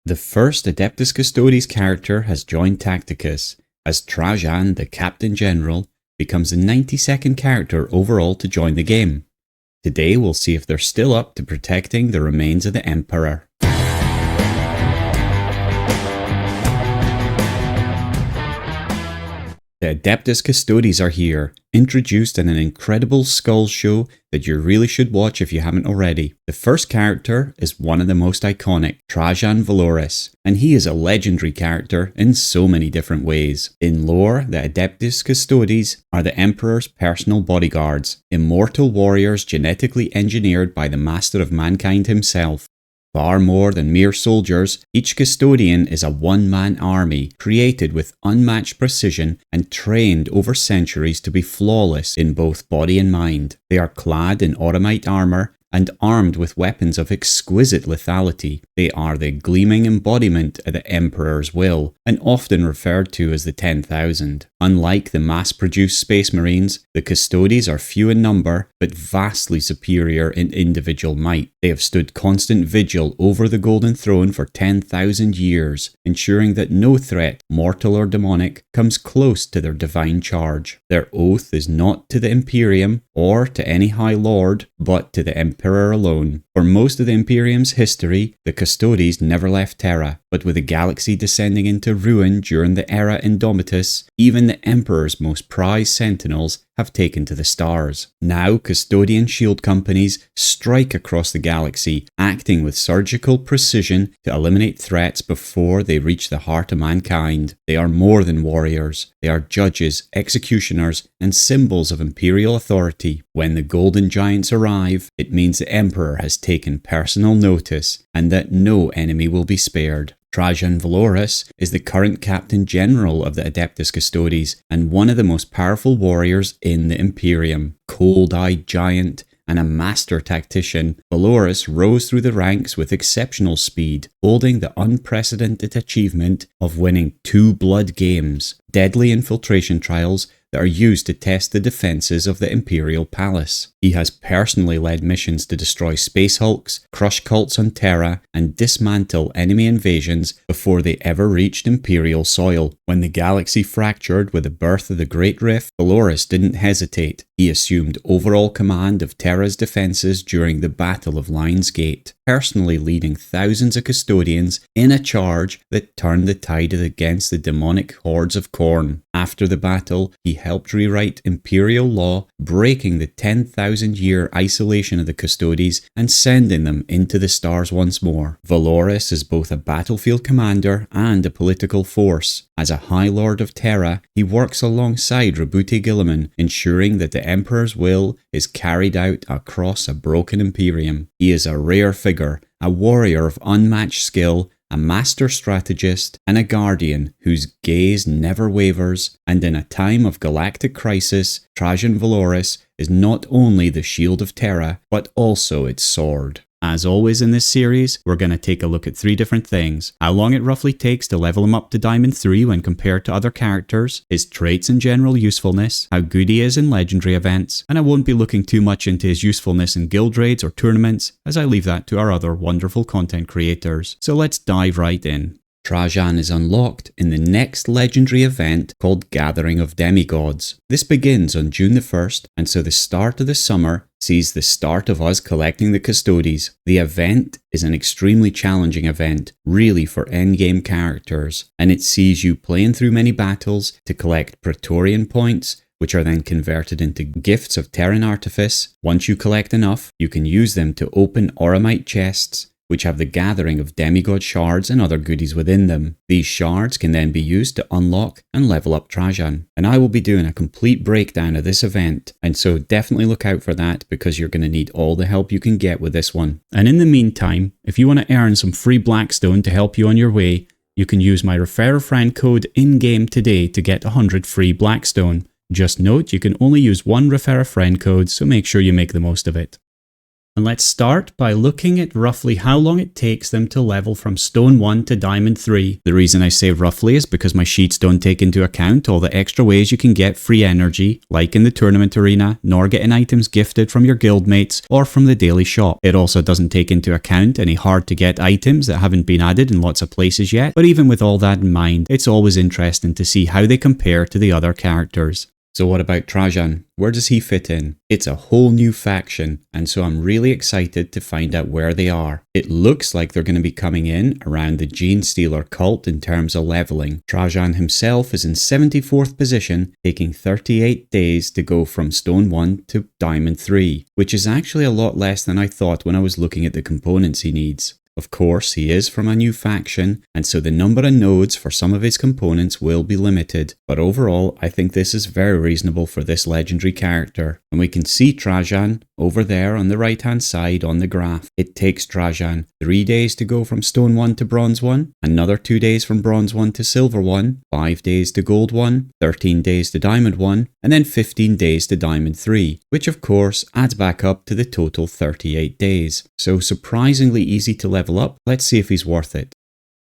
The first Adeptus Custodes character has joined Tacticus, as Trajann, the Captain General, becomes the 92nd character overall to join the game. Today we'll see if they're still up to protecting the remains of the Emperor. The Adeptus Custodes are here, introduced in an incredible skull show that you really should watch if you haven't already. The first character is one of the most iconic, Trajann Valoris, and he is a legendary character in so many different ways. In lore, the Adeptus Custodes are the Emperor's personal bodyguards, immortal warriors genetically engineered by the Master of Mankind himself. Far more than mere soldiers, each custodian is a one-man army created with unmatched precision and trained over centuries to be flawless in both body and mind. They are clad in automite armor and armed with weapons of exquisite lethality. They are the gleaming embodiment of the Emperor's will, and often referred to as the 10,000. Unlike the mass-produced Space Marines, the Custodes are few in number, but vastly superior in individual might. They have stood constant vigil over the Golden Throne for 10,000 years, ensuring that no threat, mortal or demonic, comes close to their divine charge. Their oath is not to the Imperium or to any High Lord, but to the Emperor alone. For most of the Imperium's history, the Custodes never left Terra, but with the galaxy descending into ruin during the Era Indomitus, even the Emperor's most prized sentinels have taken to the stars. Now, custodian shield companies strike across the galaxy, acting with surgical precision to eliminate threats before they reach the heart of mankind. They are more than warriors. They are judges, executioners, and symbols of imperial authority. When the Golden Giants arrive, it means the Emperor has taken personal notice and that no enemy will be spared. Trajann Valoris is the current Captain General of the Adeptus Custodes and one of the most powerful warriors in the Imperium. Cold-eyed giant and a master tactician, Valoris rose through the ranks with exceptional speed, holding the unprecedented achievement of winning 2 blood games, deadly infiltration trials that are used to test the defenses of the Imperial Palace. He has personally led missions to destroy space hulks, crush cults on Terra, and dismantle enemy invasions before they ever reached Imperial soil. When the galaxy fractured with the birth of the Great Rift, Valoris didn't hesitate. He assumed overall command of Terra's defenses during the Battle of Lion's Gate, personally leading thousands of custodians in a charge that turned the tide against the demonic hordes of Khorne. After the battle, he helped rewrite Imperial law, breaking the 10,000-year isolation of the Custodes and sending them into the stars once more. Valoris is both a battlefield commander and a political force. As a High Lord of Terra, he works alongside Roboute Guilliman, ensuring that the Emperor's will is carried out across a broken Imperium. He is a rare figure, a warrior of unmatched skill, a master strategist, and a guardian whose gaze never wavers, and in a time of galactic crisis, Trajann Valoris is not only the shield of Terra, but also its sword. As always in this series, we're going to take a look at 3 different things: how long it roughly takes to level him up to Diamond 3 when compared to other characters, his traits and general usefulness, how good he is in legendary events, and I won't be looking too much into his usefulness in guild raids or tournaments, as I leave that to our other wonderful content creators. So let's dive right in. Trajann is unlocked in the next legendary event called Gathering of Demigods. This begins on June the 1st, and so the start of the summer sees the start of us collecting the Custodes. The event is an extremely challenging event, really for endgame characters, and it sees you playing through many battles to collect Praetorian points, which are then converted into gifts of Terran artifice. Once you collect enough, you can use them to open Auramite chests, which have the gathering of demigod shards and other goodies within them. These shards can then be used to unlock and level up Trajann. And I will be doing a complete breakdown of this event, and so definitely look out for that because you're going to need all the help you can get with this one. And in the meantime, if you want to earn some free blackstone to help you on your way, you can use my Referral Code in-game today to get 100 free blackstone. Just note you can only use one Referral Code, so make sure you make the most of it. And let's start by looking at roughly how long it takes them to level from Stone 1 to Diamond 3. The reason I say roughly is because my sheets don't take into account all the extra ways you can get free energy, like in the tournament arena, nor getting items gifted from your guildmates or from the daily shop. It also doesn't take into account any hard to get items that haven't been added in lots of places yet, but even with all that in mind, it's always interesting to see how they compare to the other characters. So what about Trajann? Where does he fit in? It's a whole new faction, and so I'm really excited to find out where they are. It looks like they're going to be coming in around the Gene Stealer cult in terms of leveling. Trajann himself is in 74th position, taking 38 days to go from Stone 1 to Diamond 3, which is actually a lot less than I thought when I was looking at the components he needs. Of course, he is from a new faction, and so the number of nodes for some of his components will be limited. But overall, I think this is very reasonable for this legendary character. And we can see Trajann over there on the right hand side on the graph. It takes Trajann 3 days to go from Stone 1 to Bronze 1, another 2 days from Bronze 1 to Silver 1, 5 days to Gold 1, 13 days to Diamond 1, and then 15 days to Diamond 3, which of course adds back up to the total 38 days. So surprisingly easy to level up. Let's see if he's worth it.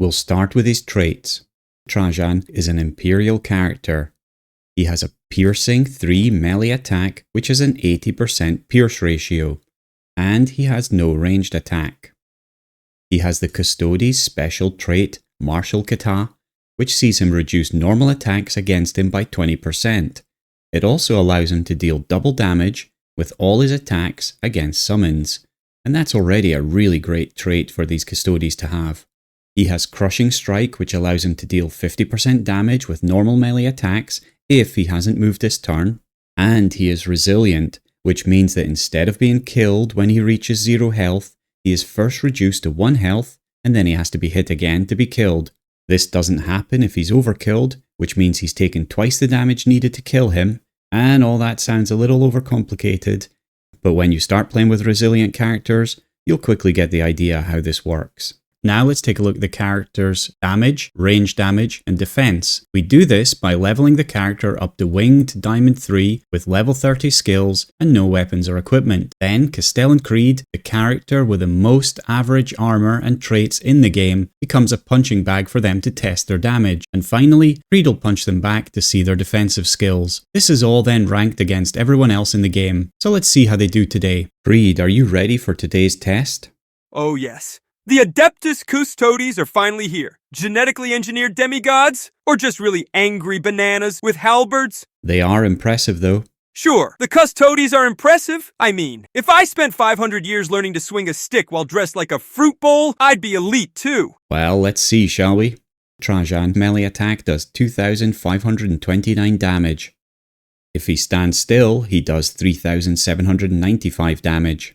We'll start with his traits. Trajann is an Imperial character. He has a piercing 3 melee attack, which is an 80% pierce ratio, and he has no ranged attack. He has the Custodes special trait, Martial Kata, which sees him reduce normal attacks against him by 20%. It also allows him to deal double damage with all his attacks against summons, and that's already a really great trait for these Custodes to have. He has Crushing Strike, which allows him to deal 50% damage with normal melee attacks if he hasn't moved this turn, and he is Resilient, which means that instead of being killed when he reaches 0 health, he is first reduced to 1 health, and then he has to be hit again to be killed. This doesn't happen if he's overkilled, which means he's taken twice the damage needed to kill him, and all that sounds a little overcomplicated, but when you start playing with resilient characters, you'll quickly get the idea how this works. Now let's take a look at the character's damage, range damage, and defense. We do this by leveling the character up to Winged Diamond 3 with level 30 skills and no weapons or equipment. Then Castellan Creed, the character with the most average armor and traits in the game, becomes a punching bag for them to test their damage. And finally, Creed will punch them back to see their defensive skills. This is all then ranked against everyone else in the game. So let's see how they do today. Creed, are you ready for today's test? Oh yes. The Adeptus Custodes are finally here. Genetically engineered demigods? Or just really angry bananas with halberds? They are impressive though. Sure, the Custodes are impressive. I mean, if I spent 500 years learning to swing a stick while dressed like a fruit bowl, I'd be elite too. Well, let's see, shall we? Trajann melee attack does 2,529 damage. If he stands still, he does 3,795 damage.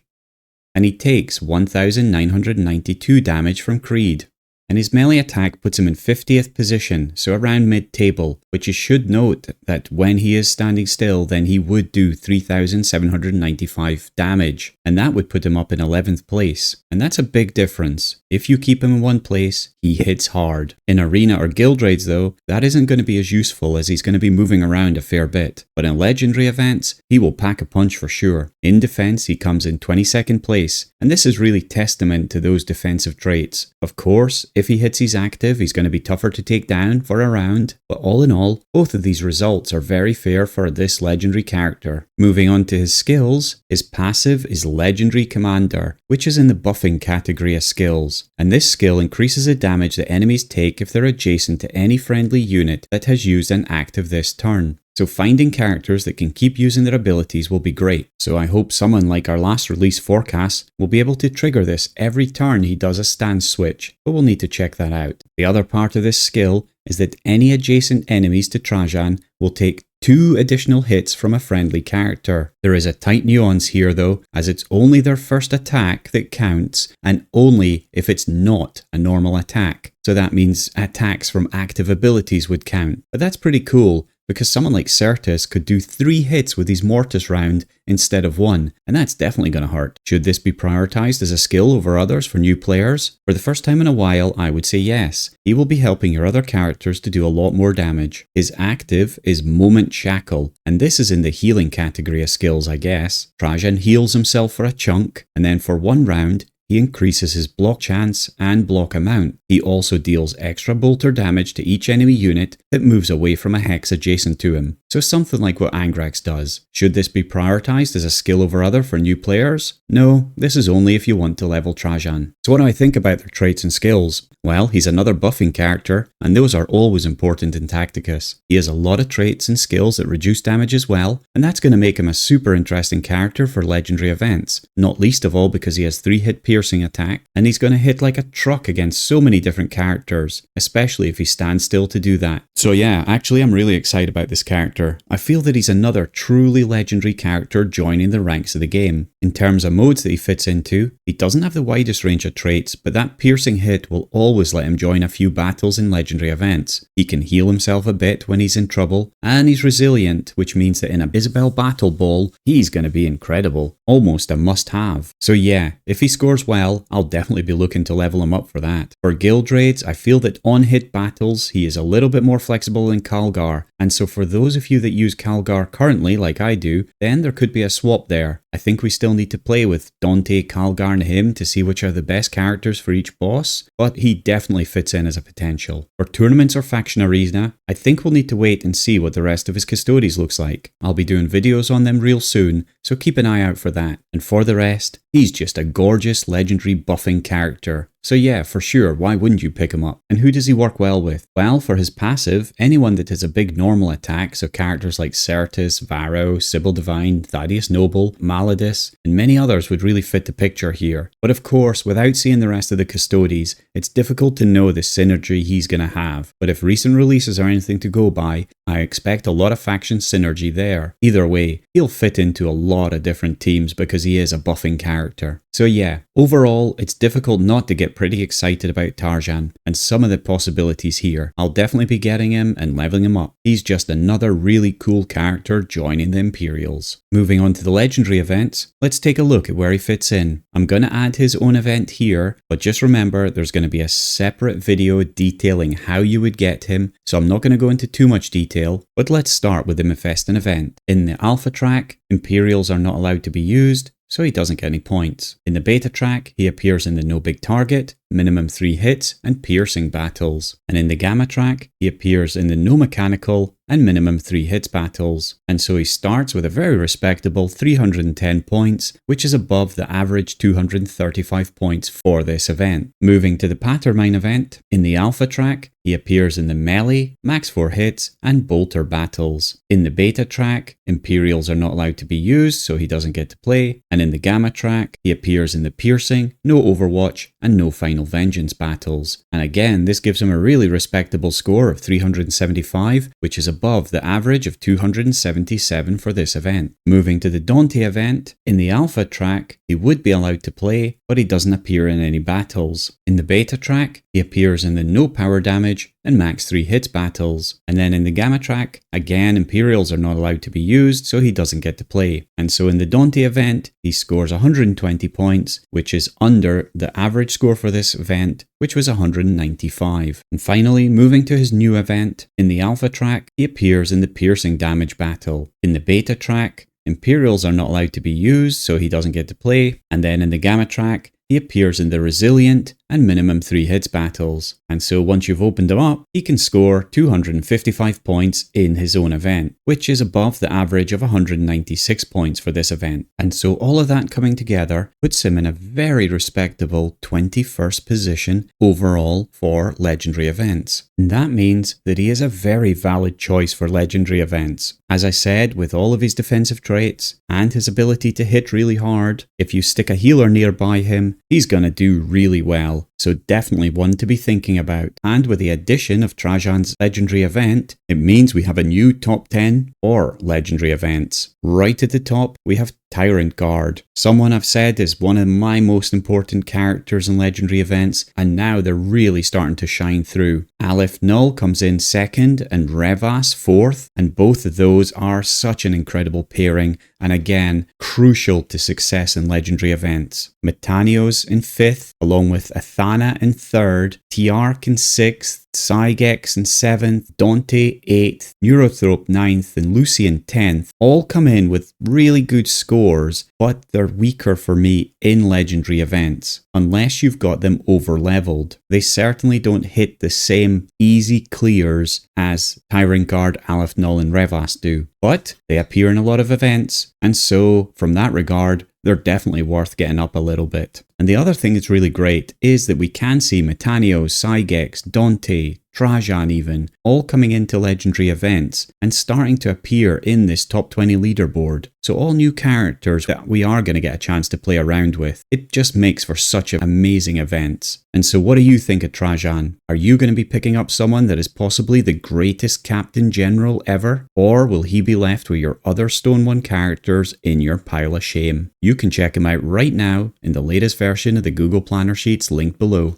And he takes 1,992 damage from Creed. And his melee attack puts him in 50th position, so around mid-table, which you should note that when he is standing still, then he would do 3,795 damage, and that would put him up in 11th place. And that's a big difference. If you keep him in one place, he hits hard. In arena or guild raids though, that isn't going to be as useful as he's going to be moving around a fair bit. But in legendary events, he will pack a punch for sure. In defense, he comes in 22nd place, and this is really testament to those defensive traits. Of course, if he hits his active, he's going to be tougher to take down for a round, but all in all, both of these results are very fair for this legendary character. Moving on to his skills, his passive is Legendary Commander, which is in the buffing category of skills, and this skill increases the damage that enemies take if they're adjacent to any friendly unit that has used an active this turn. So finding characters that can keep using their abilities will be great. So I hope someone like our last release Forecast will be able to trigger this every turn he does a stance switch, but we'll need to check that out. The other part of this skill is that any adjacent enemies to Trajann will take 2 additional hits from a friendly character. There is a tight nuance here though, as it's only their first attack that counts, and only if it's not a normal attack. So that means attacks from active abilities would count. But that's pretty cool, because someone like Certus could do 3 hits with his Mortis round instead of 1, and that's definitely going to hurt. Should this be prioritized as a skill over others for new players? For the first time in a while, I would say yes. He will be helping your other characters to do a lot more damage. His active is Moment Shackle, and this is in the healing category of skills, I guess. Trajann heals himself for a chunk, and then for 1 round, he increases his block chance and block amount. He also deals extra bolter damage to each enemy unit that moves away from a hex adjacent to him. So something like what Angrax does. Should this be prioritized as a skill over other for new players? No, this is only if you want to level Trajann. So what do I think about their traits and skills? Well, he's another buffing character, and those are always important in Tacticus. He has a lot of traits and skills that reduce damage as well, and that's going to make him a super interesting character for legendary events, not least of all because he has 3-hit piercing attack, and he's going to hit like a truck against so many different characters, especially if he stands still to do that. So yeah, actually I'm really excited about this character. I feel that he's another truly legendary character joining the ranks of the game. In terms of modes that he fits into, he doesn't have the widest range of traits, but that piercing hit will always let him join a few battles in legendary events. He can heal himself a bit when he's in trouble, and he's resilient, which means that in a Isabel Battle Ball, he's going to be incredible. Almost a must-have. So yeah, if he scores well, I'll definitely be looking to level him up for that. For guild raids, I feel that on hit battles, he is a little bit more flexible than Calgar, and so for those of you that use Calgar currently, like I do, then there could be a swap there. I think we still need to play with Dante, Calgar and him to see which are the best characters for each boss, but he definitely fits in as a potential. For tournaments or faction arena, I think we'll need to wait and see what the rest of his Custodes looks like. I'll be doing videos on them real soon, so keep an eye out for that. And for the rest, he's just a gorgeous legendary buffing character. So yeah, for sure, why wouldn't you pick him up? And who does he work well with? Well, for his passive, anyone that has a big normal attack, so characters like Certus, Varro, Sibyl Divine, Thaddeus Noble, Maladus, and many others would really fit the picture here. But of course, without seeing the rest of the Custodes, it's difficult to know the synergy he's going to have. But if recent releases are anything to go by, I expect a lot of faction synergy there. Either way, he'll fit into a lot of different teams because he is a buffing character. So yeah, overall, it's difficult not to get pretty excited about Trajann and some of the possibilities here. I'll definitely be getting him and leveling him up. He's just another really cool character joining the Imperials. Moving on to the legendary events, let's take a look at where he fits in. I'm going to add his own event here, but just remember there's going to be a separate video detailing how you would get him, so I'm not going to go into too much detail, but let's start with the Mephiston event. In the Alpha track, Imperials are not allowed to be used, so he doesn't get any points. In the beta track, he appears in the no big target, minimum 3 hits, and piercing battles. And in the gamma track, he appears in the no mechanical and minimum 3 hits battles. And so he starts with a very respectable 310 points, which is above the average 235 points for this event. Moving to the Pattermine event, in the alpha track, he appears in the melee, max 4 hits, and bolter battles. In the beta track, Imperials are not allowed to be used, so he doesn't get to play. And in the gamma track, he appears in the piercing, no overwatch, and no final vengeance battles. And again, this gives him a really respectable score of 375, which is above the average of 277 for this event. Moving to the Dante event, in the alpha track, he would be allowed to play, but he doesn't appear in any battles. In the beta track, he appears in the no power damage and max 3 hits battles. And then in the gamma track, again Imperials are not allowed to be used, so he doesn't get to play. And so in the Dante event, he scores 120 points, which is under the average score for this event, which was 195. And finally, moving to his new event, in the alpha track, he appears in the piercing damage battle. In the beta track, Imperials are not allowed to be used, so he doesn't get to play. And then in the gamma track, he appears in the resilient and minimum 3 hits battles. And so once you've opened him up, he can score 255 points in his own event, which is above the average of 196 points for this event. And so all of that coming together puts him in a very respectable 21st position overall for legendary events. And that means that he is a very valid choice for legendary events. As I said, with all of his defensive traits and his ability to hit really hard, if you stick a healer nearby him, he's going to do really well. so definitely one to be thinking about. And with the addition of Trajann's legendary event, it means we have a new top 10 for legendary events. Right at the top, we have Tyrant Guard, someone I've said is one of my most important characters in legendary events, and now they're really starting to shine through. Aleph Null comes in second and Revas fourth, and both of those are such an incredible pairing, and again, crucial to success in legendary events. Metanios in fifth, along with Athana in third, Tiark in sixth, Sygex in 7th, Dante 8th, Neurothrope 9th, and Lucian 10th all come in with really good scores, but they're weaker for me in legendary events, unless you've got them over-leveled. They certainly don't hit the same easy clears as Tyrant Guard, Aleph Null, and Revas do, but they appear in a lot of events, and so, from that regard, they're definitely worth getting up a little bit. And the other thing that's really great is that we can see Metanios, Sygex, Dante, Trajann even, all coming into legendary events and starting to appear in this top 20 leaderboard. So all new characters that we are going to get a chance to play around with. It just makes for such amazing events. And so what do you think of Trajann? Are you going to be picking up someone that is possibly the greatest Captain General ever? Or will he be left with your other Stone 1 characters in your pile of shame? You can check him out right now in the latest version of the Google Planner Sheets linked below.